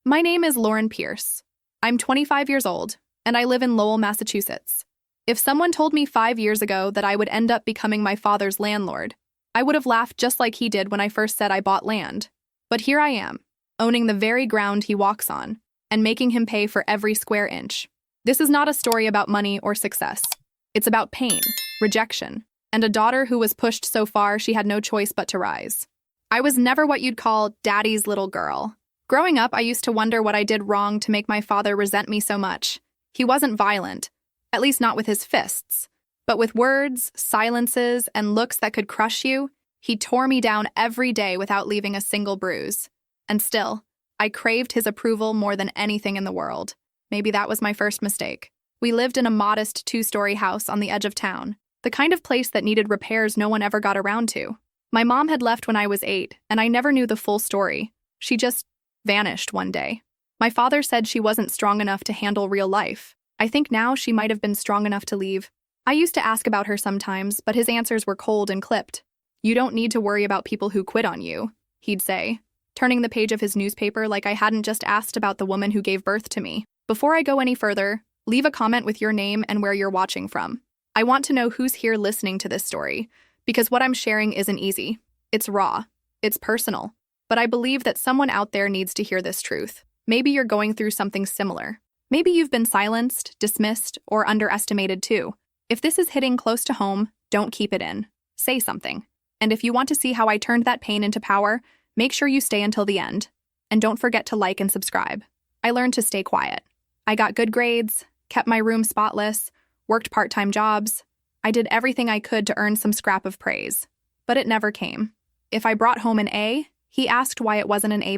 My name is Lauren Pierce. I'm 25 years old, and I live in Lowell, Massachusetts. If someone told me 5 years ago that I would end up becoming my father's landlord, I would have laughed just like he did when I first said I bought land. But here I am, owning the very ground he walks on, and making him pay for every square inch. This is not a story about money or success. It's about pain, rejection, and a daughter who was pushed so far she had no choice but to rise. I was never what you'd call daddy's little girl. Growing up, I used to wonder what I did wrong to make my father resent me so much. He wasn't violent, at least not with his fists, but with words, silences, and looks that could crush you. He tore me down every day without leaving a single bruise. And still, I craved his approval more than anything in the world. Maybe that was my first mistake. We lived in a modest 2-story house on the edge of town, the kind of place that needed repairs no one ever got around to. My mom had left when I was 8, and I never knew the full story. She just vanished one day. My father said she wasn't strong enough to handle real life. I think now she might have been strong enough to leave. I used to ask about her sometimes, but his answers were cold and clipped. "You don't need to worry about people who quit on you," he'd say, turning the page of his newspaper like I hadn't just asked about the woman who gave birth to me. Before I go any further, leave a comment with your name and where you're watching from. I want to know who's here listening to this story, because what I'm sharing isn't easy. It's raw. It's personal. But I believe that someone out there needs to hear this truth. Maybe you're going through something similar. Maybe you've been silenced, dismissed, or underestimated too. If this is hitting close to home, don't keep it in. Say something. And if you want to see how I turned that pain into power, make sure you stay until the end. And don't forget to like and subscribe. I learned to stay quiet. I got good grades, kept my room spotless, worked part-time jobs. I did everything I could to earn some scrap of praise. But it never came. If I brought home an A, he asked why it wasn't an A+.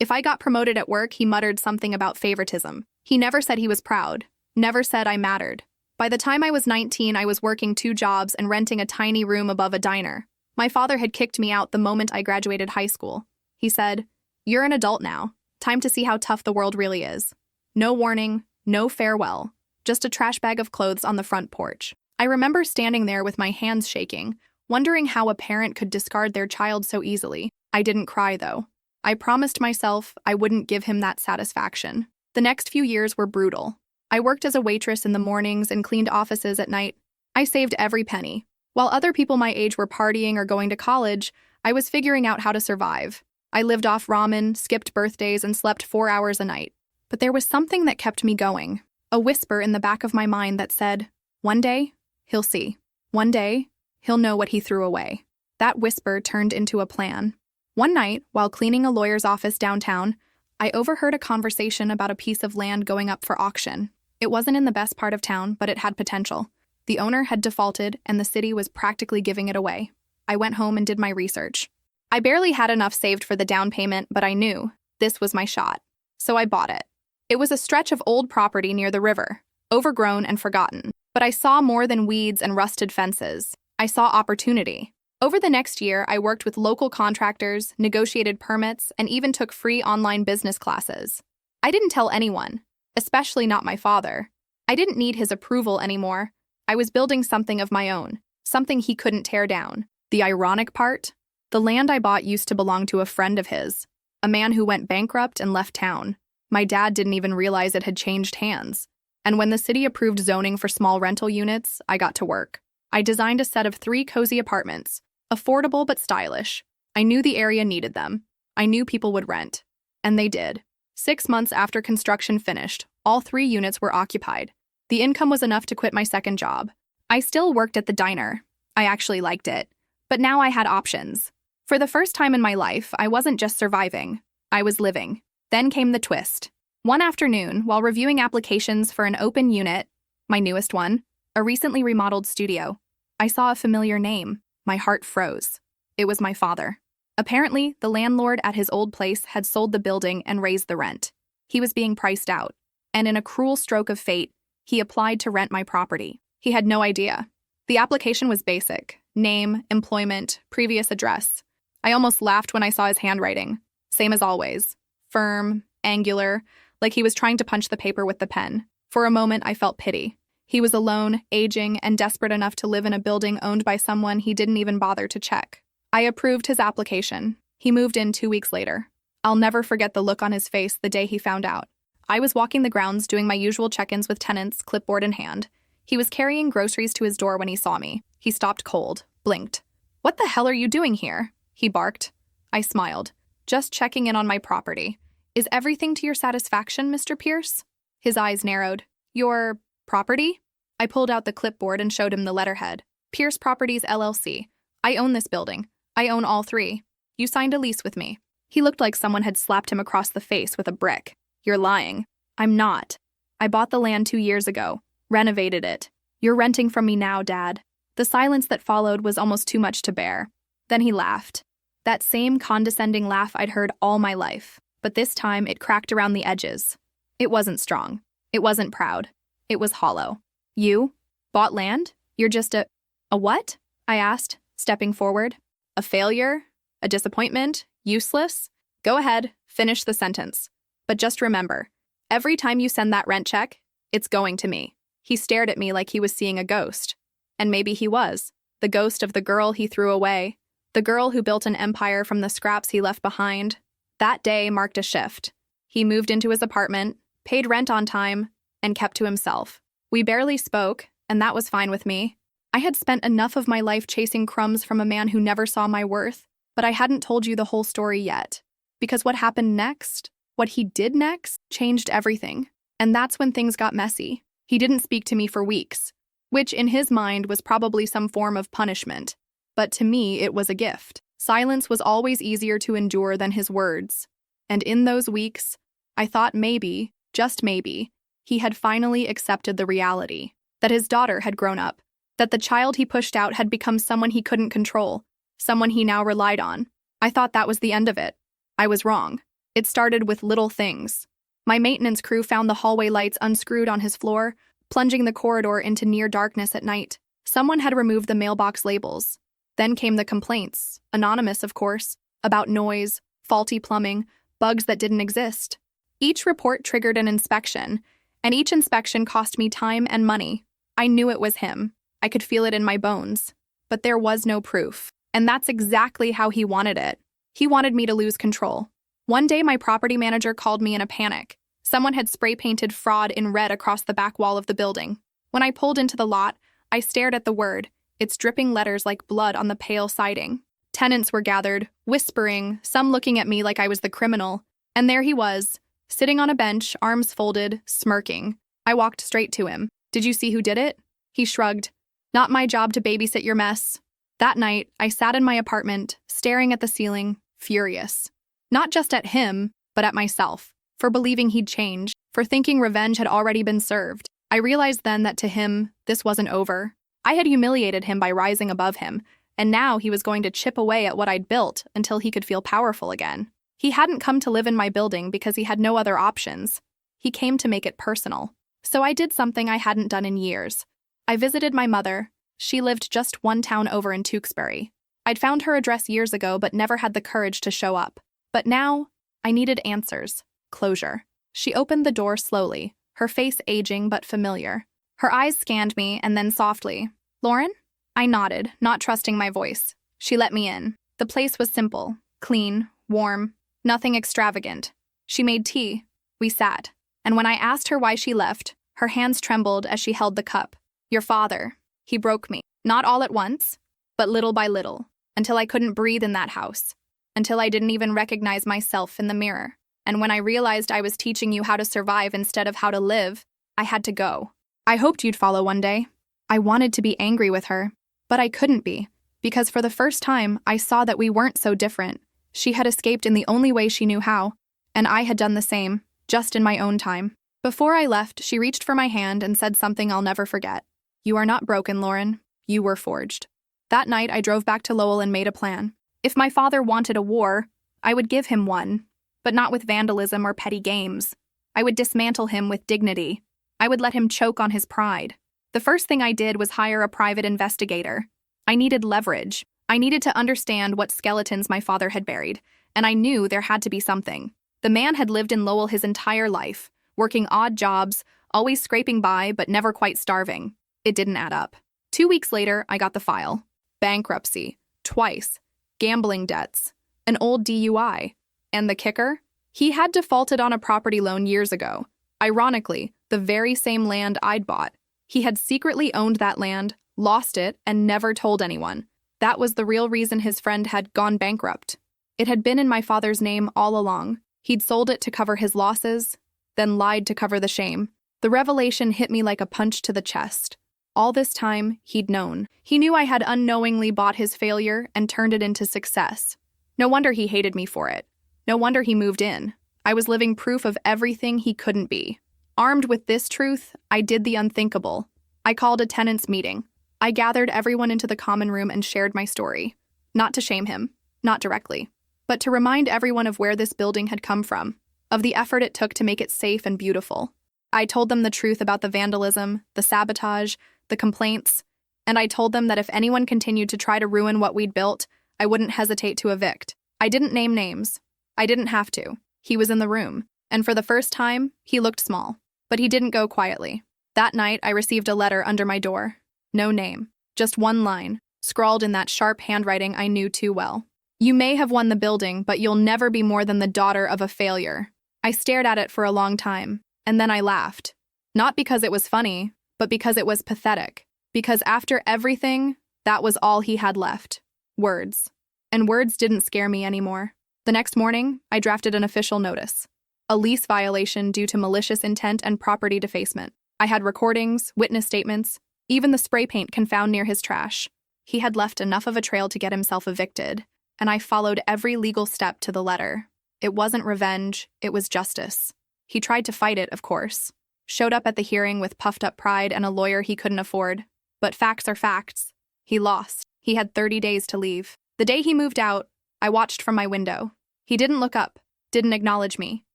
If I got promoted at work, he muttered something about favoritism. He never said he was proud, never said I mattered. By the time I was 19, I was working 2 jobs and renting a tiny room above a diner. My father had kicked me out the moment I graduated high school. He said, "You're an adult now. Time to see how tough the world really is." No warning, no farewell, just a trash bag of clothes on the front porch. I remember standing there with my hands shaking, wondering how a parent could discard their child so easily. I didn't cry, though. I promised myself I wouldn't give him that satisfaction. The next few years were brutal. I worked as a waitress in the mornings and cleaned offices at night. I saved every penny. While other people my age were partying or going to college, I was figuring out how to survive. I lived off ramen, skipped birthdays, and slept 4 hours a night. But there was something that kept me going. A whisper in the back of my mind that said, "One day, he'll see. One day, he'll know what he threw away." That whisper turned into a plan. One night, while cleaning a lawyer's office downtown, I overheard a conversation about a piece of land going up for auction. It wasn't in the best part of town, but it had potential. The owner had defaulted, and the city was practically giving it away. I went home and did my research. I barely had enough saved for the down payment, but I knew this was my shot. So I bought it. It was a stretch of old property near the river, overgrown and forgotten. But I saw more than weeds and rusted fences. I saw opportunity. Over the next year, I worked with local contractors, negotiated permits, and even took free online business classes. I didn't tell anyone, especially not my father. I didn't need his approval anymore. I was building something of my own, something he couldn't tear down. The ironic part? The land I bought used to belong to a friend of his, a man who went bankrupt and left town. My dad didn't even realize it had changed hands. And when the city approved zoning for small rental units, I got to work. I designed a set of 3 cozy apartments, affordable but stylish. I knew the area needed them. I knew people would rent. And they did. 6 months after construction finished, all 3 units were occupied. The income was enough to quit my second job. I still worked at the diner. I actually liked it. But now I had options. For the first time in my life, I wasn't just surviving. I was living. Then came the twist. One afternoon, while reviewing applications for an open unit, my newest one, a recently remodeled studio, I saw a familiar name. My heart froze. It was my father. Apparently, the landlord at his old place had sold the building and raised the rent. He was being priced out. And in a cruel stroke of fate, he applied to rent my property. He had no idea. The application was basic. Name, employment, previous address. I almost laughed when I saw his handwriting. Same as always. Firm, angular, like he was trying to punch the paper with the pen. For a moment, I felt pity. He was alone, aging, and desperate enough to live in a building owned by someone he didn't even bother to check. I approved his application. He moved in 2 weeks later. I'll never forget the look on his face the day he found out. I was walking the grounds doing my usual check-ins with tenants, clipboard in hand. He was carrying groceries to his door when he saw me. He stopped cold, blinked. "What the hell are you doing here?" he barked. I smiled. "Just checking in on my property. Is everything to your satisfaction, Mr. Pierce?" His eyes narrowed. "Your property?" I pulled out the clipboard and showed him the letterhead. "Pierce Properties, LLC. I own this building. I own all 3. You signed a lease with me." He looked like someone had slapped him across the face with a brick. "You're lying." "I'm not. I bought the land 2 years ago. Renovated it. You're renting from me now, Dad." The silence that followed was almost too much to bear. Then he laughed. That same condescending laugh I'd heard all my life, but this time it cracked around the edges. It wasn't strong. It wasn't proud. It was hollow. "You? Bought land? You're just a what?" I asked, stepping forward. "A failure? A disappointment? Useless? Go ahead, finish the sentence. But just remember, every time you send that rent check, it's going to me." He stared at me like he was seeing a ghost. And maybe he was. The ghost of the girl he threw away. The girl who built an empire from the scraps he left behind. That day marked a shift. He moved into his apartment, paid rent on time, and kept to himself. We barely spoke, and that was fine with me. I had spent enough of my life chasing crumbs from a man who never saw my worth, but I hadn't told you the whole story yet. Because what happened next, what he did next, changed everything. And that's when things got messy. He didn't speak to me for weeks, which in his mind was probably some form of punishment. But to me, it was a gift. Silence was always easier to endure than his words. And in those weeks, I thought maybe, just maybe, he had finally accepted the reality that his daughter had grown up, that the child he pushed out had become someone he couldn't control, someone he now relied on. I thought that was the end of it. I was wrong. It started with little things. My maintenance crew found the hallway lights unscrewed on his floor, plunging the corridor into near darkness at night. Someone had removed the mailbox labels. Then came the complaints, anonymous of course, about noise, faulty plumbing, bugs that didn't exist. Each report triggered an inspection, and each inspection cost me time and money. I knew it was him. I could feel it in my bones. But there was no proof. And that's exactly how he wanted it. He wanted me to lose control. One day my property manager called me in a panic. Someone had spray-painted fraud in red across the back wall of the building. When I pulled into the lot, I stared at the word, its dripping letters like blood on the pale siding. Tenants were gathered, whispering, some looking at me like I was the criminal. And there he was, sitting on a bench, arms folded, smirking. I walked straight to him. "Did you see who did it?" He shrugged. "Not my job to babysit your mess." That night, I sat in my apartment, staring at the ceiling, furious. Not just at him, but at myself, for believing he'd change, for thinking revenge had already been served. I realized then that to him, this wasn't over. I had humiliated him by rising above him, and now he was going to chip away at what I'd built until he could feel powerful again. He hadn't come to live in my building because he had no other options. He came to make it personal. So I did something I hadn't done in years. I visited my mother. She lived just one town over in Tewksbury. I'd found her address years ago but never had the courage to show up. But now, I needed answers, closure. She opened the door slowly, her face aging but familiar. Her eyes scanned me and then softly, "Lauren?" I nodded, not trusting my voice. She let me in. The place was simple, clean, warm, nothing extravagant. She made tea. We sat. And when I asked her why she left, her hands trembled as she held the cup. "Your father. He broke me. Not all at once, but little by little, until I couldn't breathe in that house. Until I didn't even recognize myself in the mirror. And when I realized I was teaching you how to survive instead of how to live, I had to go. I hoped you'd follow one day." I wanted to be angry with her, but I couldn't be, because for the first time, I saw that we weren't so different. She had escaped in the only way she knew how, and I had done the same, just in my own time. Before I left, she reached for my hand and said something I'll never forget. "You are not broken, Lauren. You were forged." That night, I drove back to Lowell and made a plan. If my father wanted a war, I would give him one, but not with vandalism or petty games. I would dismantle him with dignity. I would let him choke on his pride. The first thing I did was hire a private investigator. I needed leverage. I needed to understand what skeletons my father had buried, and I knew there had to be something. The man had lived in Lowell his entire life, working odd jobs, always scraping by but never quite starving. It didn't add up. 2 weeks later, I got the file. Bankruptcy. Twice. Gambling debts. An old DUI. And the kicker? He had defaulted on a property loan years ago. Ironically, the very same land I'd bought. He had secretly owned that land, lost it, and never told anyone. That was the real reason his friend had gone bankrupt. It had been in my father's name all along. He'd sold it to cover his losses, then lied to cover the shame. The revelation hit me like a punch to the chest. All this time, he'd known. He knew I had unknowingly bought his failure and turned it into success. No wonder he hated me for it. No wonder he moved in. I was living proof of everything he couldn't be. Armed with this truth, I did the unthinkable. I called a tenants meeting. I gathered everyone into the common room and shared my story. Not to shame him, not directly, but to remind everyone of where this building had come from, of the effort it took to make it safe and beautiful. I told them the truth about the vandalism, the sabotage, the complaints, and I told them that if anyone continued to try to ruin what we'd built, I wouldn't hesitate to evict. I didn't name names. I didn't have to. He was in the room, and for the first time, he looked small. But he didn't go quietly. That night, I received a letter under my door. No name, just one line, scrawled in that sharp handwriting I knew too well. You may have won the building, but you'll never be more than the daughter of a failure. I stared at it for a long time, and then I laughed. Not because it was funny, but because it was pathetic. Because after everything, that was all he had left. Words. And words didn't scare me anymore. The next morning, I drafted an official notice. A lease violation due to malicious intent and property defacement. I had recordings, witness statements, even the spray paint can found near his trash. He had left enough of a trail to get himself evicted, and I followed every legal step to the letter. It wasn't revenge, it was justice. He tried to fight it, of course. Showed up at the hearing with puffed-up pride and a lawyer he couldn't afford. But facts are facts. He lost. He had 30 days to leave. The day he moved out, I watched from my window. He didn't look up, didn't acknowledge me.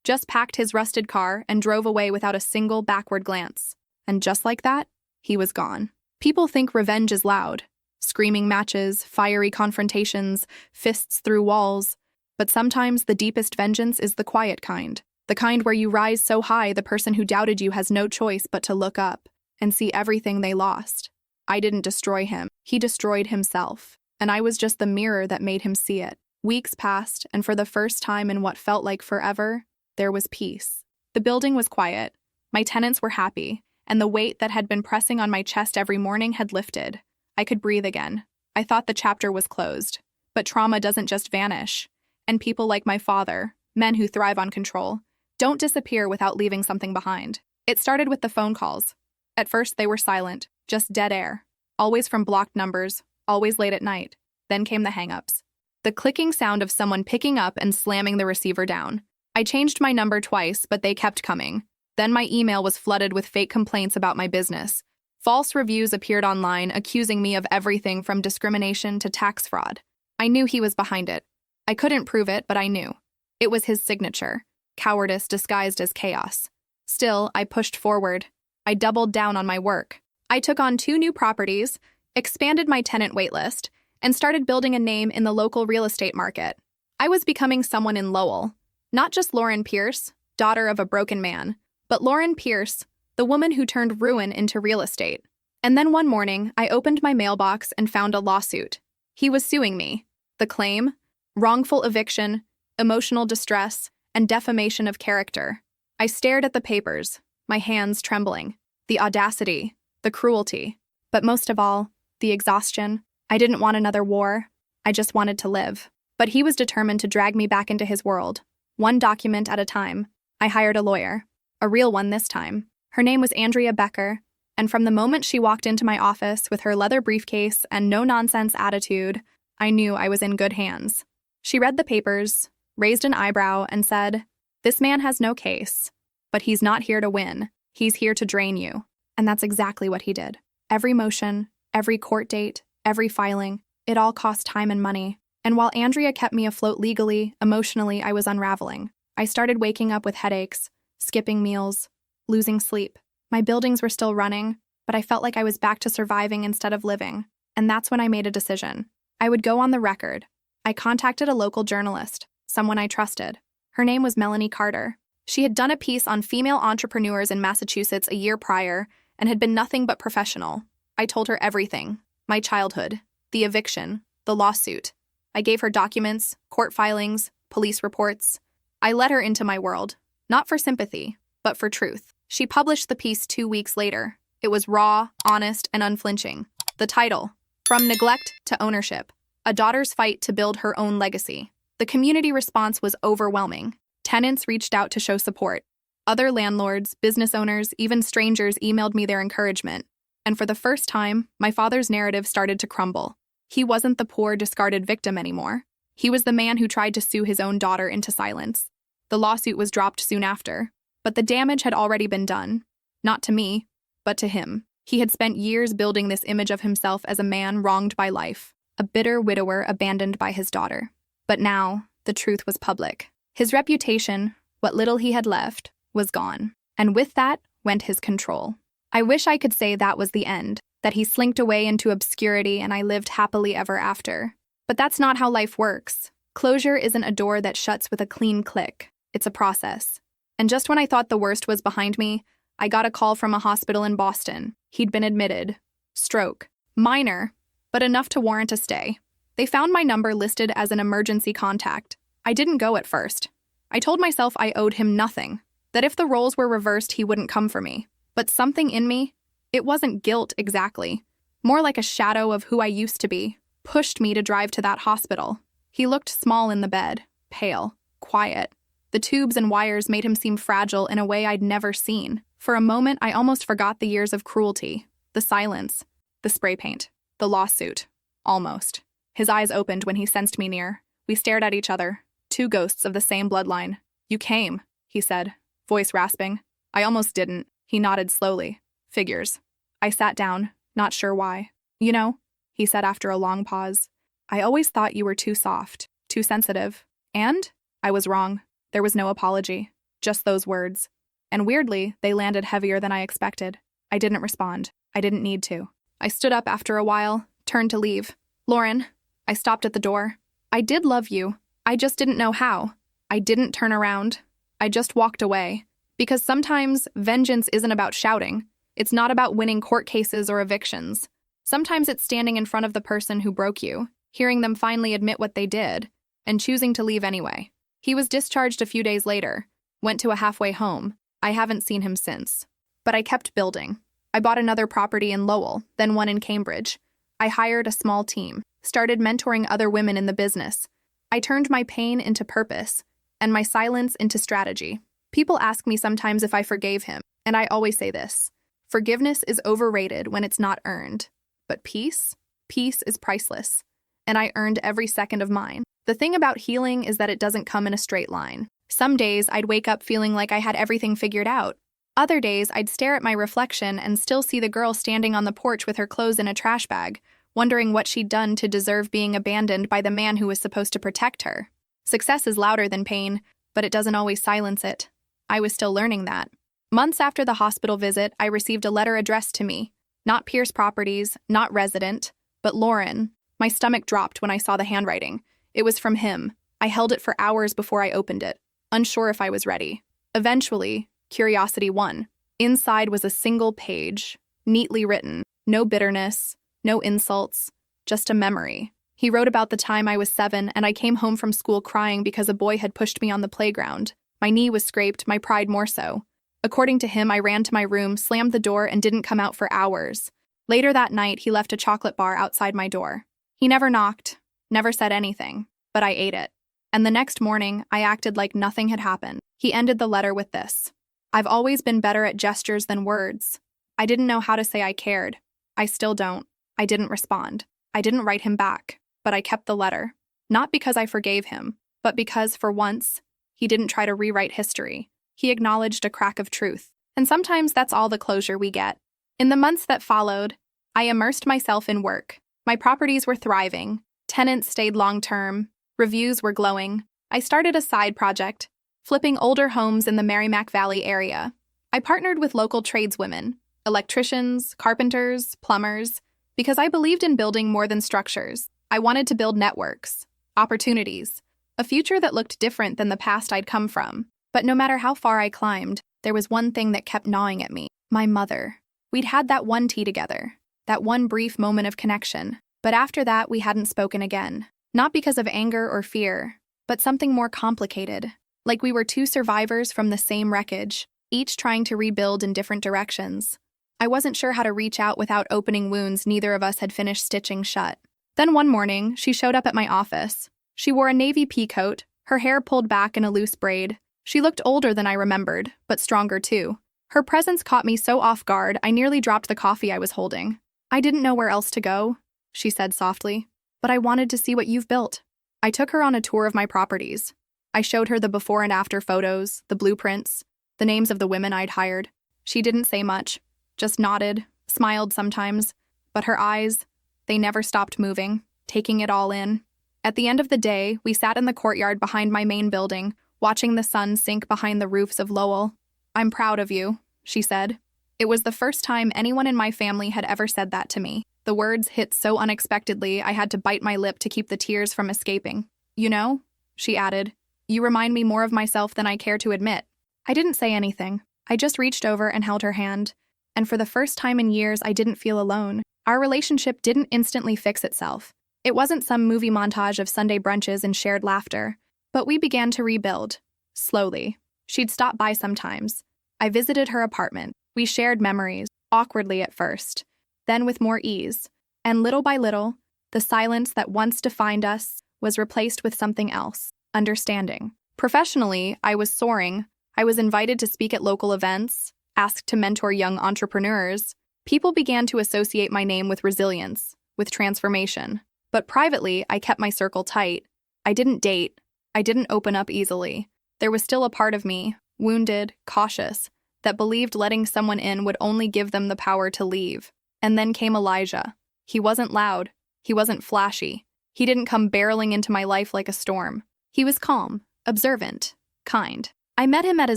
Just packed his rusted car and drove away without a single backward glance. And just like that, he was gone. People think revenge is loud. Screaming matches, fiery confrontations, fists through walls. But sometimes the deepest vengeance is the quiet kind. The kind where you rise so high the person who doubted you has no choice but to look up and see everything they lost. I didn't destroy him. He destroyed himself. And I was just the mirror that made him see it. Weeks passed, and for the first time in what felt like forever, there was peace. The building was quiet. My tenants were happy, and the weight that had been pressing on my chest every morning had lifted. I could breathe again. I thought the chapter was closed. But trauma doesn't just vanish. And people like my father, men who thrive on control, don't disappear without leaving something behind. It started with the phone calls. At first, they were silent, just dead air. Always from blocked numbers, always late at night. Then came the hang-ups. The clicking sound of someone picking up and slamming the receiver down. I changed my number twice, but they kept coming. Then my email was flooded with fake complaints about my business. False reviews appeared online, accusing me of everything from discrimination to tax fraud. I knew he was behind it. I couldn't prove it, but I knew. It was his signature. Cowardice disguised as chaos. Still, I pushed forward. I doubled down on my work. I took on 2 new properties, expanded my tenant waitlist, and started building a name in the local real estate market. I was becoming someone in Lowell. Not just Lauren Pierce, daughter of a broken man, but Lauren Pierce, the woman who turned ruin into real estate. And then one morning, I opened my mailbox and found a lawsuit. He was suing me. The claim? Wrongful eviction, emotional distress, and defamation of character. I stared at the papers, my hands trembling. The audacity, the cruelty, but most of all, the exhaustion. I didn't want another war. I just wanted to live. But he was determined to drag me back into his world. One document at a time. I hired a lawyer. A real one this time. Her name was Andrea Becker, and from the moment she walked into my office with her leather briefcase and no-nonsense attitude, I knew I was in good hands. She read the papers, raised an eyebrow, and said, "This man has no case, but he's not here to win. He's here to drain you." And that's exactly what he did. Every motion, every court date, every filing, it all cost time and money. And while Andrea kept me afloat legally, emotionally, I was unraveling. I started waking up with headaches, skipping meals, losing sleep. My buildings were still running, but I felt like I was back to surviving instead of living. And that's when I made a decision. I would go on the record. I contacted a local journalist, someone I trusted. Her name was Melanie Carter. She had done a piece on female entrepreneurs in Massachusetts a year prior and had been nothing but professional. I told her everything. My childhood, the eviction, the lawsuit. I gave her documents, court filings, police reports. I let her into my world, not for sympathy, but for truth. She published the piece 2 weeks later. It was raw, honest, and unflinching. The title, From Neglect to Ownership, A Daughter's Fight to Build Her Own Legacy. The community response was overwhelming. Tenants reached out to show support. Other landlords, business owners, even strangers emailed me their encouragement. And for the first time, my father's narrative started to crumble. He wasn't the poor, discarded victim anymore. He was the man who tried to sue his own daughter into silence. The lawsuit was dropped soon after, but the damage had already been done. Not to me, but to him. He had spent years building this image of himself as a man wronged by life, a bitter widower abandoned by his daughter. But now, the truth was public. His reputation, what little he had left, was gone. And with that went his control. I wish I could say that was the end, that he slinked away into obscurity and I lived happily ever after. But that's not how life works. Closure isn't a door that shuts with a clean click. It's a process. And just when I thought the worst was behind me, I got a call from a hospital in Boston. He'd been admitted. Stroke. Minor, but enough to warrant a stay. They found my number listed as an emergency contact. I didn't go at first. I told myself I owed him nothing, that if the roles were reversed, he wouldn't come for me. But something in me, it wasn't guilt exactly, more like a shadow of who I used to be, pushed me to drive to that hospital. He looked small in the bed, pale, quiet. The tubes and wires made him seem fragile in a way I'd never seen. For a moment, I almost forgot the years of cruelty, the silence, the spray paint, the lawsuit. Almost. His eyes opened when he sensed me near. We stared at each other, two ghosts of the same bloodline. "You came," he said, voice rasping. I almost didn't. He nodded slowly. "Figures." I sat down, not sure why. "You know," he said after a long pause, "I always thought you were too soft, too sensitive. And I was wrong." There was no apology, just those words. And weirdly, they landed heavier than I expected. I didn't respond. I didn't need to. I stood up after a while, turned to leave. "Lauren," I stopped at the door. "I did love you. I just didn't know how." I didn't turn around. I just walked away. Because sometimes vengeance isn't about shouting. It's not about winning court cases or evictions. Sometimes it's standing in front of the person who broke you, hearing them finally admit what they did, and choosing to leave anyway. He was discharged a few days later, went to a halfway home. I haven't seen him since. But I kept building. I bought another property in Lowell, then one in Cambridge. I hired a small team, started mentoring other women in the business. I turned my pain into purpose, and my silence into strategy. People ask me sometimes if I forgave him, and I always say this. Forgiveness is overrated when it's not earned. But peace? Peace is priceless. And I earned every second of mine. The thing about healing is that it doesn't come in a straight line. Some days I'd wake up feeling like I had everything figured out. Other days I'd stare at my reflection and still see the girl standing on the porch with her clothes in a trash bag, wondering what she'd done to deserve being abandoned by the man who was supposed to protect her. Success is louder than pain, but it doesn't always silence it. I was still learning that. Months after the hospital visit, I received a letter addressed to me. Not Pierce Properties, not Resident, but Lauren. My stomach dropped when I saw the handwriting. It was from him. I held it for hours before I opened it, unsure if I was ready. Eventually, curiosity won. Inside was a single page, neatly written. No bitterness, no insults, just a memory. He wrote about the time I was 7 and I came home from school crying because a boy had pushed me on the playground. My knee was scraped, my pride more so. According to him, I ran to my room, slammed the door, and didn't come out for hours. Later that night, he left a chocolate bar outside my door. He never knocked, never said anything, but I ate it. And the next morning, I acted like nothing had happened. He ended the letter with this. "I've always been better at gestures than words. I didn't know how to say I cared. I still don't. I didn't respond. I didn't write him back, but I kept the letter. Not because I forgave him, but because, for once, he didn't try to rewrite history. He acknowledged a crack of truth. And sometimes that's all the closure we get." In the months that followed, I immersed myself in work. My properties were thriving. Tenants stayed long-term. Reviews were glowing. I started a side project, flipping older homes in the Merrimack Valley area. I partnered with local tradeswomen, electricians, carpenters, plumbers, because I believed in building more than structures. I wanted to build networks, opportunities, a future that looked different than the past I'd come from. But no matter how far I climbed, there was one thing that kept gnawing at me: my mother. We'd had that one tea together, that one brief moment of connection, but after that we hadn't spoken again. Not because of anger or fear, but something more complicated, like we were two survivors from the same wreckage, each trying to rebuild in different directions. I wasn't sure how to reach out without opening wounds neither of us had finished stitching shut. Then one morning, she showed up at my office. She wore a navy pea coat, her hair pulled back in a loose braid. She looked older than I remembered, but stronger too. Her presence caught me so off guard, I nearly dropped the coffee I was holding. "I didn't know where else to go," she said softly, "but I wanted to see what you've built." I took her on a tour of my properties. I showed her the before and after photos, the blueprints, the names of the women I'd hired. She didn't say much, just nodded, smiled sometimes, but her eyes, they never stopped moving, taking it all in. At the end of the day, we sat in the courtyard behind my main building, watching the sun sink behind the roofs of Lowell. "I'm proud of you," she said. It was the first time anyone in my family had ever said that to me. The words hit so unexpectedly I had to bite my lip to keep the tears from escaping. "You know," she added, "you remind me more of myself than I care to admit." I didn't say anything. I just reached over and held her hand. And for the first time in years, I didn't feel alone. Our relationship didn't instantly fix itself. It wasn't some movie montage of Sunday brunches and shared laughter. But we began to rebuild. Slowly. She'd stop by sometimes. I visited her apartment. We shared memories, awkwardly at first, then with more ease. And little by little, the silence that once defined us was replaced with something else, understanding. Professionally, I was soaring. I was invited to speak at local events, asked to mentor young entrepreneurs. People began to associate my name with resilience, with transformation. But privately, I kept my circle tight. I didn't date. I didn't open up easily. There was still a part of me, wounded, cautious, that believed letting someone in would only give them the power to leave. And then came Elijah. He wasn't loud. He wasn't flashy. He didn't come barreling into my life like a storm. He was calm, observant, kind. I met him at a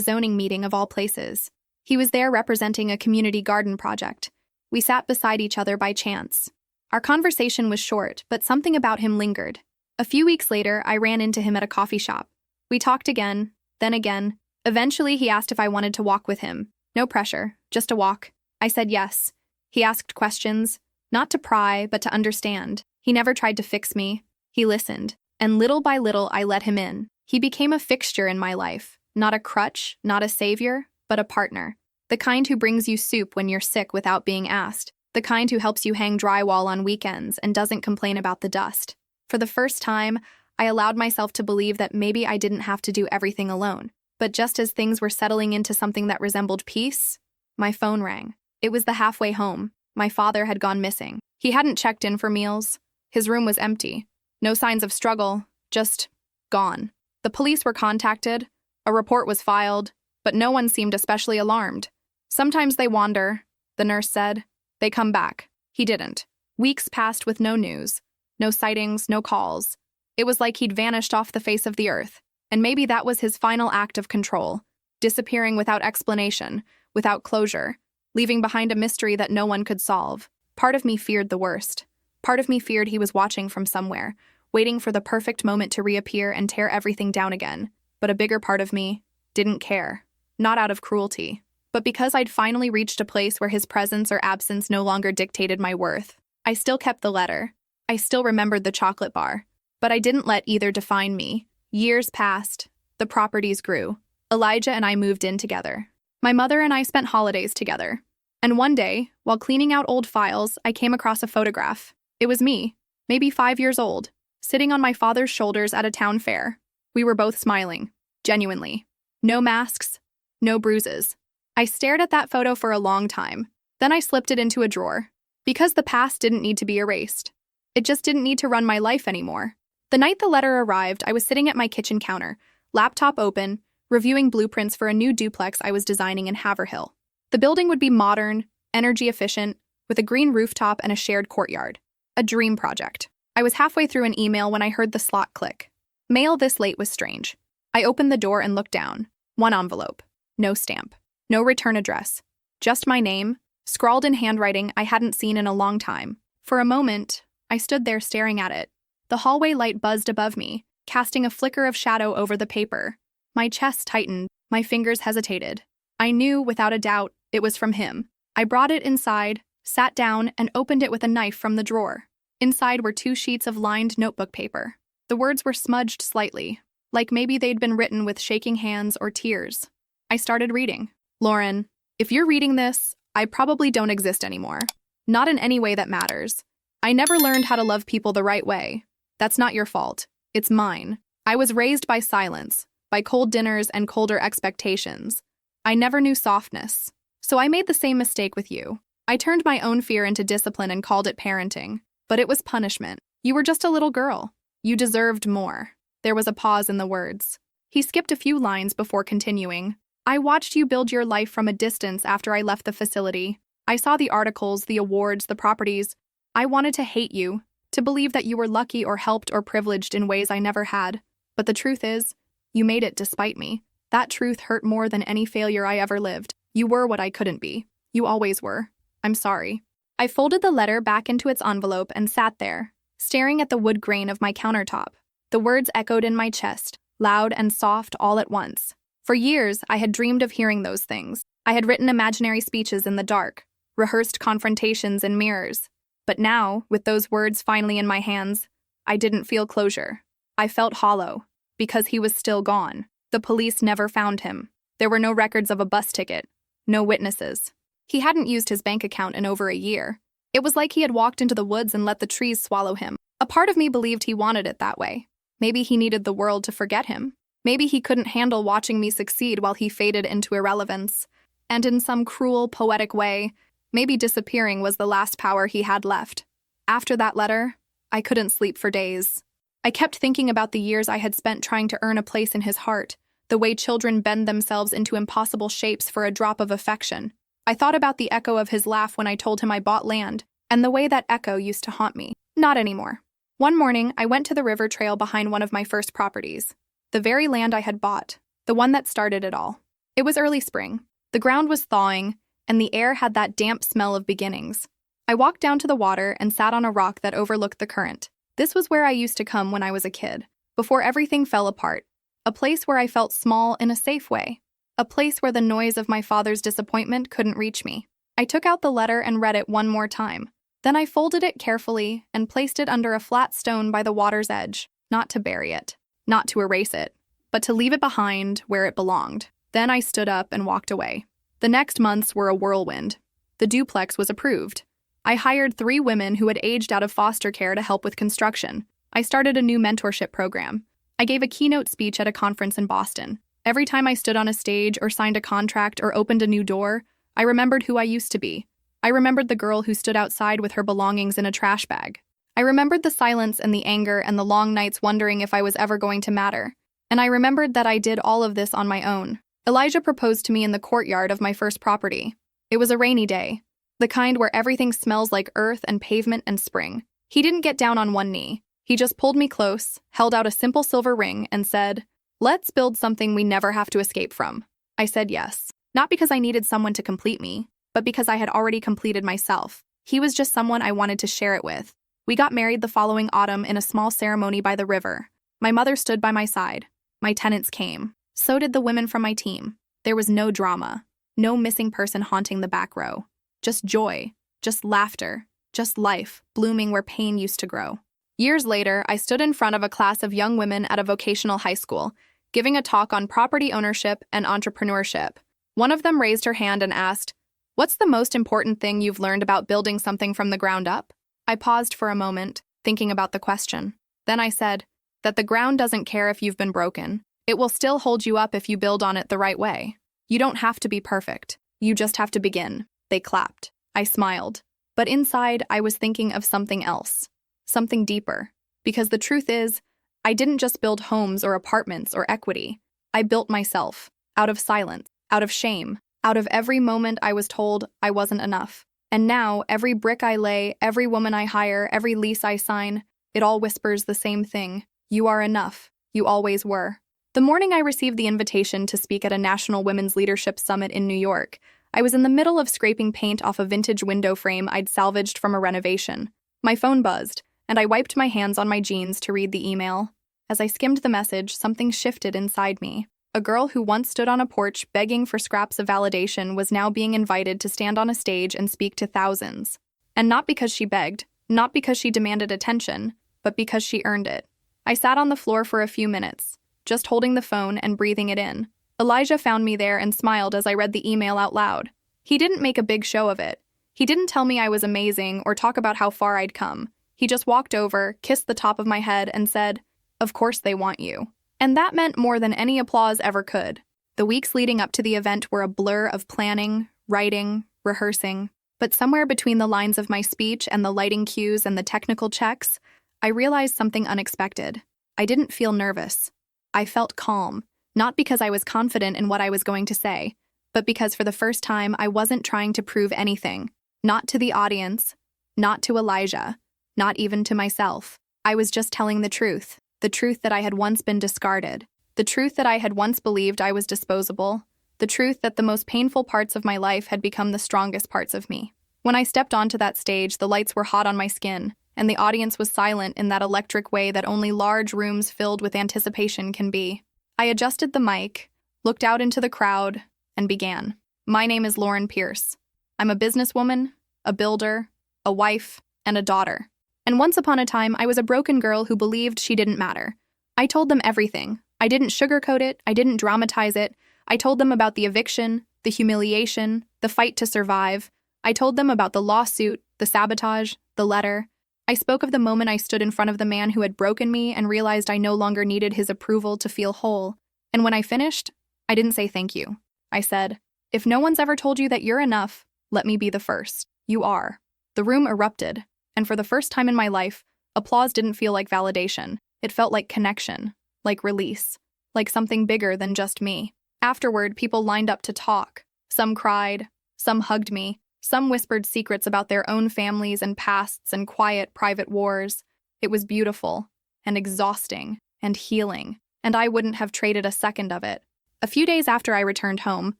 zoning meeting of all places. He was there representing a community garden project. We sat beside each other by chance. Our conversation was short, but something about him lingered. A few weeks later, I ran into him at a coffee shop. We talked again, then again. Eventually, he asked if I wanted to walk with him. No pressure, just a walk. I said yes. He asked questions, not to pry, but to understand. He never tried to fix me. He listened, and little by little, I let him in. He became a fixture in my life, not a crutch, not a savior, but a partner. The kind who brings you soup when you're sick without being asked. The kind who helps you hang drywall on weekends and doesn't complain about the dust. For the first time, I allowed myself to believe that maybe I didn't have to do everything alone. But just as things were settling into something that resembled peace, my phone rang. It was the halfway home. My father had gone missing. He hadn't checked in for meals. His room was empty. No signs of struggle, just gone. The police were contacted. A report was filed, but no one seemed especially alarmed. "Sometimes they wander," the nurse said. "They come back." He didn't. Weeks passed with no news. No sightings, no calls. It was like he'd vanished off the face of the earth. And maybe that was his final act of control, disappearing without explanation, without closure, leaving behind a mystery that no one could solve. Part of me feared the worst. Part of me feared he was watching from somewhere, waiting for the perfect moment to reappear and tear everything down again. But a bigger part of me didn't care. Not out of cruelty, but because I'd finally reached a place where his presence or absence no longer dictated my worth. I still kept the letter. I still remembered the chocolate bar. But I didn't let either define me. Years passed. The properties grew. Elijah and I moved in together. My mother and I spent holidays together. And one day, while cleaning out old files, I came across a photograph. It was me, maybe 5 years old, sitting on my father's shoulders at a town fair. We were both smiling, genuinely. No masks, no bruises. I stared at that photo for a long time. Then I slipped it into a drawer. Because the past didn't need to be erased. It just didn't need to run my life anymore. The night the letter arrived, I was sitting at my kitchen counter, laptop open, reviewing blueprints for a new duplex I was designing in Haverhill. The building would be modern, energy efficient, with a green rooftop and a shared courtyard. A dream project. I was halfway through an email when I heard the slot click. Mail this late was strange. I opened the door and looked down. One envelope. No stamp. No return address. Just my name, scrawled in handwriting I hadn't seen in a long time. For a moment, I stood there staring at it. The hallway light buzzed above me, casting a flicker of shadow over the paper. My chest tightened, my fingers hesitated. I knew, without a doubt, it was from him. I brought it inside, sat down, and opened it with a knife from the drawer. Inside were 2 sheets of lined notebook paper. The words were smudged slightly. like maybe they'd been written with shaking hands or tears. I started reading. Lauren, if you're reading this, I probably don't exist anymore. Not in any way that matters. I never learned how to love people the right way. That's not your fault. It's mine. I was raised by silence, by cold dinners and colder expectations. I never knew softness. So I made the same mistake with you. I turned my own fear into discipline and called it parenting. But it was punishment. You were just a little girl. You deserved more. There was a pause in the words. He skipped a few lines before continuing. I watched you build your life from a distance after I left the facility. I saw the articles, the awards, the properties. I wanted to hate you, to believe that you were lucky or helped or privileged in ways I never had. But the truth is, you made it despite me. That truth hurt more than any failure I ever lived. You were what I couldn't be. You always were. I'm sorry. I folded the letter back into its envelope and sat there, staring at the wood grain of my countertop. The words echoed in my chest, loud and soft all at once. For years, I had dreamed of hearing those things. I had written imaginary speeches in the dark, rehearsed confrontations in mirrors. But now, with those words finally in my hands, I didn't feel closure. I felt hollow, because he was still gone. The police never found him. There were no records of a bus ticket, no witnesses. He hadn't used his bank account in over a year. It was like he had walked into the woods and let the trees swallow him. A part of me believed he wanted it that way. Maybe he needed the world to forget him. Maybe he couldn't handle watching me succeed while he faded into irrelevance. And in some cruel, poetic way, maybe disappearing was the last power he had left. After that letter, I couldn't sleep for days. I kept thinking about the years I had spent trying to earn a place in his heart, the way children bend themselves into impossible shapes for a drop of affection. I thought about the echo of his laugh when I told him I bought land, and the way that echo used to haunt me. Not anymore. One morning, I went to the river trail behind one of my first properties. The very land I had bought, the one that started it all. It was early spring. The ground was thawing, and the air had that damp smell of beginnings. I walked down to the water and sat on a rock that overlooked the current. This was where I used to come when I was a kid, before everything fell apart. A place where I felt small in a safe way. A place where the noise of my father's disappointment couldn't reach me. I took out the letter and read it one more time. Then I folded it carefully and placed it under a flat stone by the water's edge, not to bury it, not to erase it, but to leave it behind where it belonged. Then I stood up and walked away. The next months were a whirlwind. The duplex was approved. I hired 3 women who had aged out of foster care to help with construction. I started a new mentorship program. I gave a keynote speech at a conference in Boston. Every time I stood on a stage or signed a contract or opened a new door, I remembered who I used to be. I remembered the girl who stood outside with her belongings in a trash bag. I remembered the silence and the anger and the long nights wondering if I was ever going to matter. And I remembered that I did all of this on my own. Elijah proposed to me in the courtyard of my first property. It was a rainy day, the kind where everything smells like earth and pavement and spring. He didn't get down on one knee. He just pulled me close, held out a simple silver ring, and said, "Let's build something we never have to escape from." I said yes, not because I needed someone to complete me, but because I had already completed myself. He was just someone I wanted to share it with. We got married the following autumn in a small ceremony by the river. My mother stood by my side. My tenants came. So did the women from my team. There was no drama, no missing person haunting the back row. Just joy, just laughter, just life, blooming where pain used to grow. Years later, I stood in front of a class of young women at a vocational high school, giving a talk on property ownership and entrepreneurship. One of them raised her hand and asked, "What's the most important thing you've learned about building something from the ground up?" I paused for a moment, thinking about the question. Then I said, that the ground doesn't care if you've been broken. It will still hold you up if you build on it the right way. You don't have to be perfect. You just have to begin. They clapped. I smiled. But inside, I was thinking of something else. Something deeper. Because the truth is, I didn't just build homes or apartments or equity. I built myself. Out of silence. Out of shame. Out of every moment I was told I wasn't enough. And now, every brick I lay, every woman I hire, every lease I sign, it all whispers the same thing. You are enough. You always were. The morning I received the invitation to speak at a National Women's Leadership Summit in New York, I was in the middle of scraping paint off a vintage window frame I'd salvaged from a renovation. My phone buzzed, and I wiped my hands on my jeans to read the email. As I skimmed the message, something shifted inside me. A girl who once stood on a porch begging for scraps of validation was now being invited to stand on a stage and speak to thousands. And not because she begged, not because she demanded attention, but because she earned it. I sat on the floor for a few minutes, just holding the phone and breathing it in. Elijah found me there and smiled as I read the email out loud. He didn't make a big show of it. He didn't tell me I was amazing or talk about how far I'd come. He just walked over, kissed the top of my head, and said, "Of course they want you." And that meant more than any applause ever could. The weeks leading up to the event were a blur of planning, writing, rehearsing. But somewhere between the lines of my speech and the lighting cues and the technical checks, I realized something unexpected. I didn't feel nervous. I felt calm, not because I was confident in what I was going to say, but because for the first time I wasn't trying to prove anything. Not to the audience, not to Elijah, not even to myself. I was just telling the truth that I had once been discarded, the truth that I had once believed I was disposable, the truth that the most painful parts of my life had become the strongest parts of me. When I stepped onto that stage, the lights were hot on my skin, and the audience was silent in that electric way that only large rooms filled with anticipation can be. I adjusted the mic, looked out into the crowd, and began. My name is Lauren Pierce. I'm a businesswoman, a builder, a wife, and a daughter. And once upon a time, I was a broken girl who believed she didn't matter. I told them everything. I didn't sugarcoat it. I didn't dramatize it. I told them about the eviction, the humiliation, the fight to survive. I told them about the lawsuit, the sabotage, the letter. I spoke of the moment I stood in front of the man who had broken me and realized I no longer needed his approval to feel whole. And when I finished, I didn't say thank you. I said, "If no one's ever told you that you're enough, let me be the first. You are." The room erupted, and for the first time in my life, applause didn't feel like validation. It felt like connection, like release, like something bigger than just me. Afterward, people lined up to talk. Some cried, some hugged me, some whispered secrets about their own families and pasts and quiet, private wars. It was beautiful, and exhausting, and healing, and I wouldn't have traded a second of it. A few days after I returned home,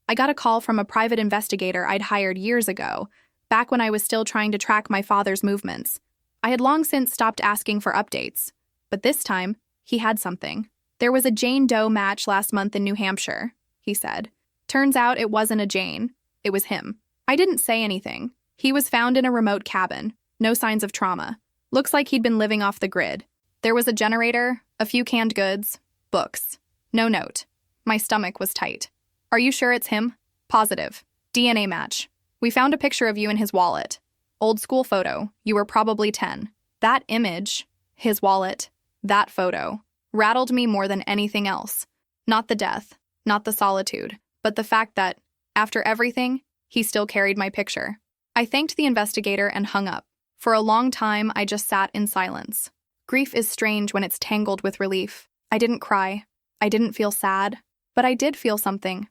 I got a call from a private investigator I'd hired years ago, back when I was still trying to track my father's movements. I had long since stopped asking for updates, but this time, he had something. "There was a Jane Doe match last month in New Hampshire," he said. "Turns out it wasn't a Jane, it was him." I didn't say anything. He was found in a remote cabin, no signs of trauma. Looks like he'd been living off the grid. There was a generator, a few canned goods, books. No note. My stomach was tight. "Are you sure it's him?" "Positive. DNA match. We found a picture of you in his wallet. Old school photo. You were probably 10. That image, his wallet, that photo, rattled me more than anything else. Not the death, not the solitude, but the fact that, after everything, he still carried my picture. I thanked the investigator and hung up. For a long time, I just sat in silence. Grief is strange when it's tangled with relief. I didn't cry. I didn't feel sad. But I did feel something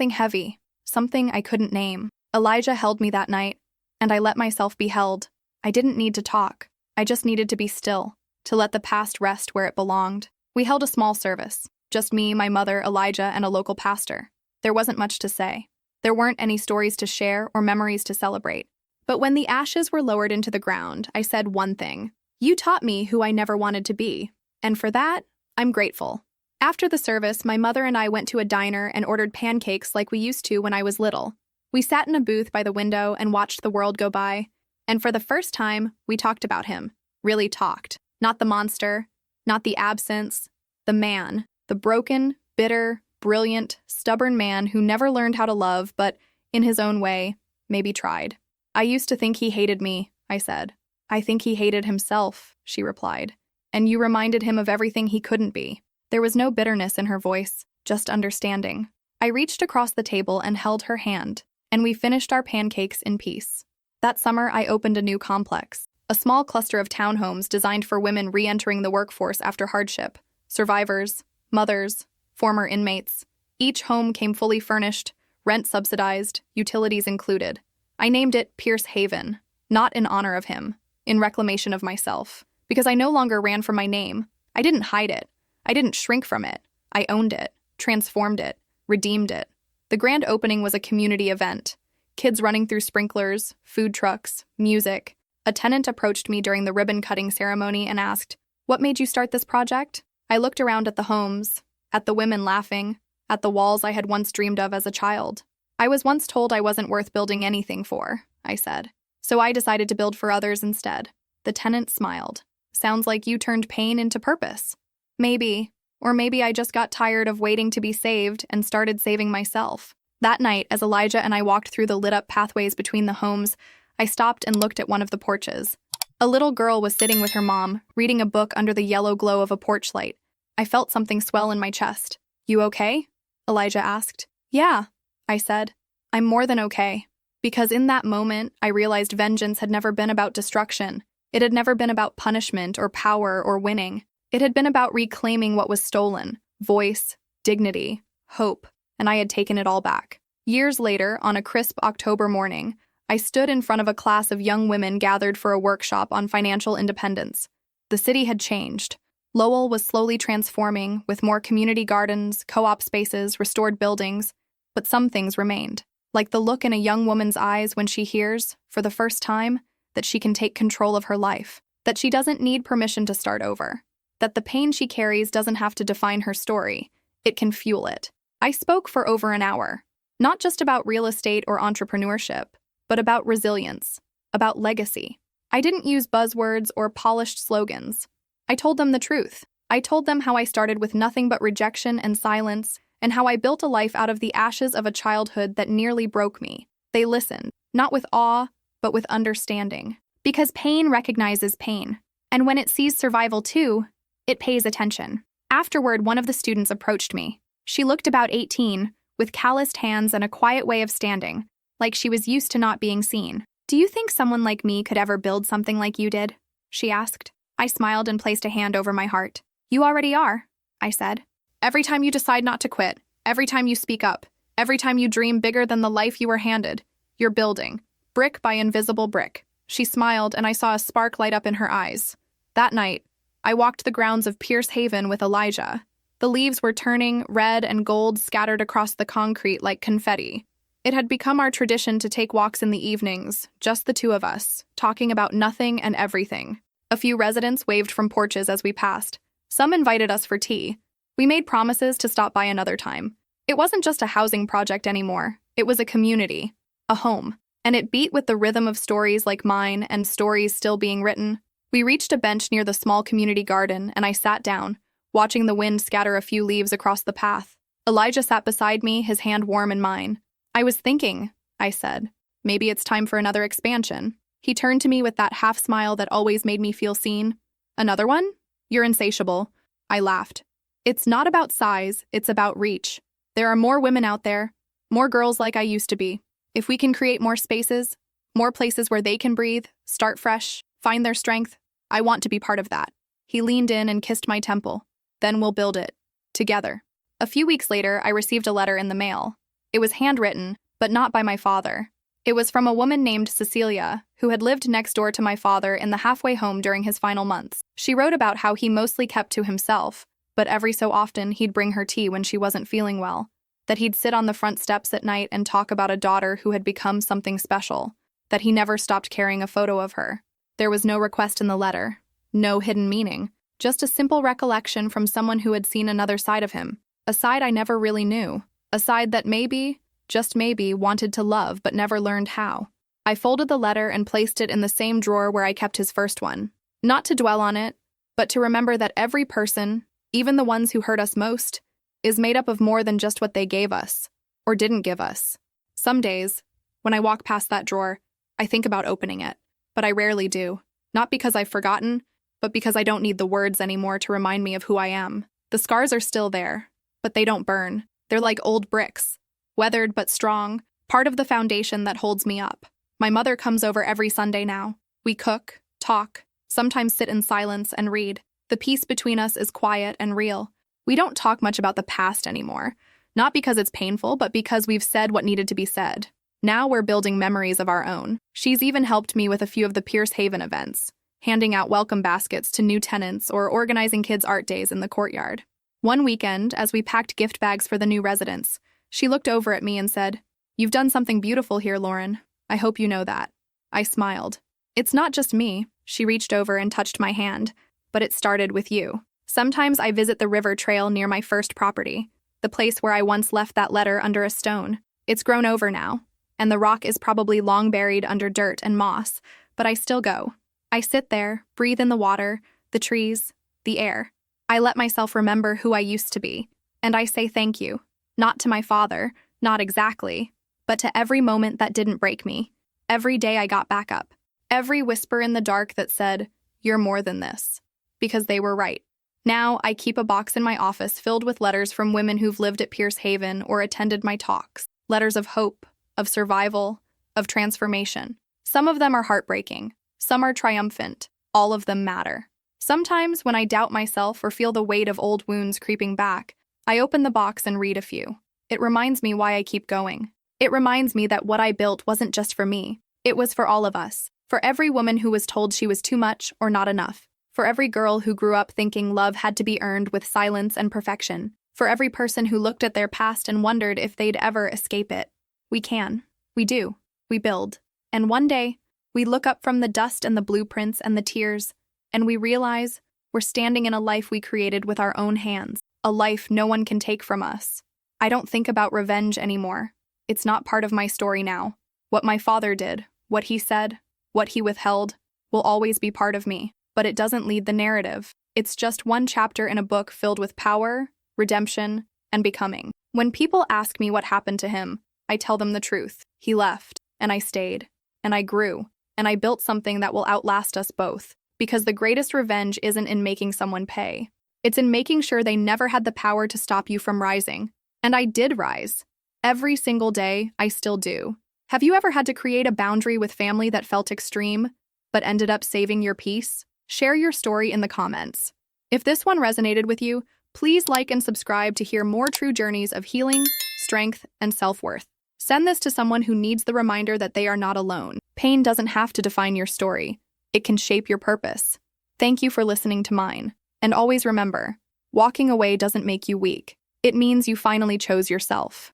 heavy, something I couldn't name. Elijah held me that night, and I let myself be held. I didn't need to talk. I just needed to be still, to let the past rest where it belonged. We held a small service, just me, my mother, Elijah, and a local pastor. There wasn't much to say. There weren't any stories to share or memories to celebrate. But when the ashes were lowered into the ground, I said one thing. "You taught me who I never wanted to be, and for that, I'm grateful." After the service, my mother and I went to a diner and ordered pancakes like we used to when I was little. We sat in a booth by the window and watched the world go by, and for the first time, we talked about him. Really talked. Not the monster, not the absence, the man, the broken, bitter, brilliant, stubborn man who never learned how to love, but, in his own way, maybe tried. "I used to think he hated me," I said. "I think he hated himself," she replied. "And you reminded him of everything he couldn't be." There was no bitterness in her voice, just understanding. I reached across the table and held her hand, and we finished our pancakes in peace. That summer, I opened a new complex, a small cluster of townhomes designed for women re-entering the workforce after hardship, survivors, mothers, former inmates. Each home came fully furnished, rent subsidized, utilities included. I named it Pierce Haven, not in honor of him, in reclamation of myself, because I no longer ran from my name. I didn't hide it. I didn't shrink from it. I owned it, transformed it, redeemed it. The grand opening was a community event. Kids running through sprinklers, food trucks, music. A tenant approached me during the ribbon-cutting ceremony and asked, "What made you start this project?" I looked around at the homes, at the women laughing, at the walls I had once dreamed of as a child. "I was once told I wasn't worth building anything for," I said. "So I decided to build for others instead." The tenant smiled. "Sounds like you turned pain into purpose." "Maybe, Or maybe I just got tired of waiting to be saved and started saving myself. That night, as Elijah and I walked through the lit-up pathways between the homes, I stopped and looked at one of the porches. A little girl was sitting with her mom, reading a book under the yellow glow of a porch light. I felt something swell in my chest. "You okay?" Elijah asked. "Yeah," I said. "I'm more than okay." Because in that moment, I realized vengeance had never been about destruction. It had never been about punishment or power or winning. It had been about reclaiming what was stolen: voice, dignity, hope, and I had taken it all back. Years later, on a crisp October morning, I stood in front of a class of young women gathered for a workshop on financial independence. The city had changed. Lowell was slowly transforming, with more community gardens, co-op spaces, restored buildings, but some things remained, like the look in a young woman's eyes when she hears, for the first time, that she can take control of her life, that she doesn't need permission to start over, that the pain she carries doesn't have to define her story, it can fuel it. I spoke for over an hour, not just about real estate or entrepreneurship, but about resilience, about legacy. I didn't use buzzwords or polished slogans. I told them the truth. I told them how I started with nothing but rejection and silence, and how I built a life out of the ashes of a childhood that nearly broke me. They listened, not with awe, but with understanding. Because pain recognizes pain, and when it sees survival too, it pays attention. Afterward, one of the students approached me. She looked about 18, with calloused hands and a quiet way of standing, like she was used to not being seen. "Do you think someone like me could ever build something like you did?" she asked. I smiled and placed a hand over my heart. "You already are," I said. "Every time you decide not to quit, every time you speak up, every time you dream bigger than the life you were handed, you're building, brick by invisible brick." She smiled, and I saw a spark light up in her eyes. That night, I walked the grounds of Pierce Haven with Elijah. The leaves were turning, red and gold scattered across the concrete like confetti. It had become our tradition to take walks in the evenings, just the two of us, talking about nothing and everything. A few residents waved from porches as we passed. Some invited us for tea. We made promises to stop by another time. It wasn't just a housing project anymore. It was a community, a home, and it beat with the rhythm of stories like mine and stories still being written. We reached a bench near the small community garden, and I sat down, watching the wind scatter a few leaves across the path. Elijah sat beside me, his hand warm in mine. "I was thinking," I said, "maybe it's time for another expansion." He turned to me with that half smile that always made me feel seen. "Another one? You're insatiable." I laughed. "It's not about size, it's about reach. There are more women out there, more girls like I used to be. If we can create more spaces, more places where they can breathe, start fresh, find their strength, I want to be part of that." He leaned in and kissed my temple. "Then we'll build it. Together." A few weeks later, I received a letter in the mail. It was handwritten, but not by my father. It was from a woman named Cecilia, who had lived next door to my father in the halfway home during his final months. She wrote about how he mostly kept to himself, but every so often he'd bring her tea when she wasn't feeling well, that he'd sit on the front steps at night and talk about a daughter who had become something special, that he never stopped carrying a photo of her. There was no request in the letter, no hidden meaning, just a simple recollection from someone who had seen another side of him, a side I never really knew, a side that maybe, just maybe, wanted to love but never learned how. I folded the letter and placed it in the same drawer where I kept his first one. Not to dwell on it, but to remember that every person, even the ones who hurt us most, is made up of more than just what they gave us, or didn't give us. Some days, when I walk past that drawer, I think about opening it, but I rarely do. Not because I've forgotten, but because I don't need the words anymore to remind me of who I am. The scars are still there, but they don't burn. They're like old bricks, weathered but strong, part of the foundation that holds me up. My mother comes over every Sunday now. We cook, talk, sometimes sit in silence and read. The peace between us is quiet and real. We don't talk much about the past anymore, not because it's painful, but because we've said what needed to be said. Now we're building memories of our own. She's even helped me with a few of the Pierce Haven events, handing out welcome baskets to new tenants or organizing kids' art days in the courtyard. One weekend, as we packed gift bags for the new residents, she looked over at me and said, "You've done something beautiful here, Lauren. I hope you know that." I smiled. "It's not just me." She reached over and touched my hand, "but it started with you." Sometimes I visit the river trail near my first property, the place where I once left that letter under a stone. It's grown over now, and the rock is probably long buried under dirt and moss, but I still go. I sit there, breathe in the water, the trees, the air. I let myself remember who I used to be, and I say thank you. Not to my father, not exactly, but to every moment that didn't break me. Every day I got back up. Every whisper in the dark that said, "You're more than this." Because they were right. Now I keep a box in my office filled with letters from women who've lived at Pierce Haven or attended my talks. Letters of hope, of survival, of transformation. Some of them are heartbreaking. Some are triumphant. All of them matter. Sometimes when I doubt myself or feel the weight of old wounds creeping back, I open the box and read a few. It reminds me why I keep going. It reminds me that what I built wasn't just for me. It was for all of us. For every woman who was told she was too much or not enough. For every girl who grew up thinking love had to be earned with silence and perfection. For every person who looked at their past and wondered if they'd ever escape it. We can. We do. We build. And one day, we look up from the dust and the blueprints and the tears, and we realize we're standing in a life we created with our own hands. A life no one can take from us. I don't think about revenge anymore. It's not part of my story now. What my father did, what he said, what he withheld, will always be part of me. But it doesn't lead the narrative. It's just one chapter in a book filled with power, redemption, and becoming. When people ask me what happened to him, I tell them the truth. He left, and I stayed, and I grew, and I built something that will outlast us both. Because the greatest revenge isn't in making someone pay. It's in making sure they never had the power to stop you from rising. And I did rise. Every single day, I still do. Have you ever had to create a boundary with family that felt extreme, but ended up saving your peace? Share your story in the comments. If this one resonated with you, please like and subscribe to hear more true journeys of healing, strength, and self-worth. Send this to someone who needs the reminder that they are not alone. Pain doesn't have to define your story. It can shape your purpose. Thank you for listening to mine. And always remember, walking away doesn't make you weak. It means you finally chose yourself.